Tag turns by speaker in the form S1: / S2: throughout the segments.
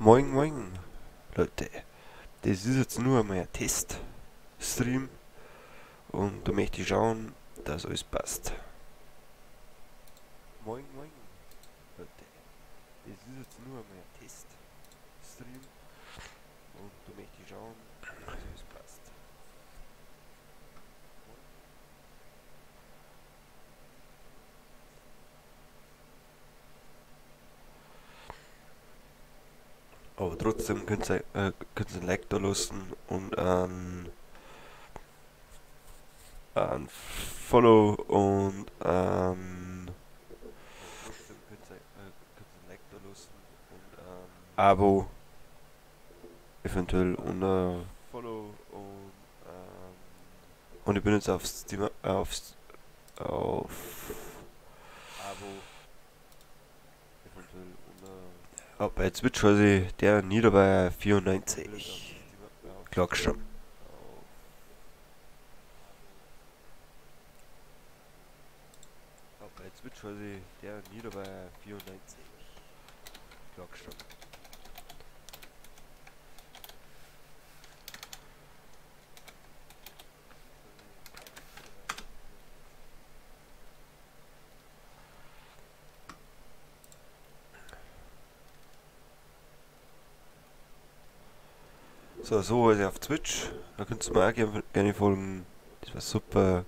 S1: Moin Moin, Leute. Das ist jetzt nur mein Teststream und da möchte ich schauen, dass alles passt. Moin Moin, Leute. Das ist jetzt nur mein Teststream und da möchte ich schauen, dass alles passt. Aber trotzdem könnt ihr ein Like da lassen und ein Follow und Abo eventuell und Follow und ich bin jetzt auf Steam, auf Abo eventuell und bei Twitch quasi der Niederbayer 94 Glockstamm. Bei Twitch quasi der Niederbayer 94 Glockstamm. So also auf Twitch. Da könnt ihr mir auch gerne folgen. Das war super.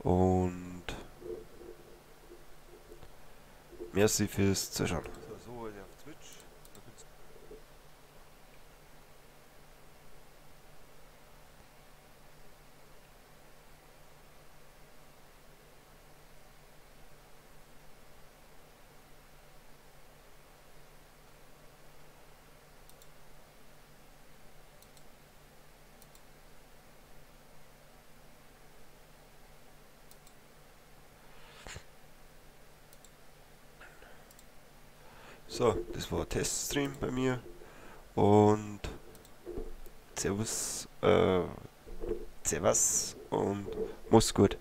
S1: Und merci fürs Zuschauen. So also auf Twitch. Da könnt's So, das war ein Teststream bei mir. Und Servus, Servus und mach's gut.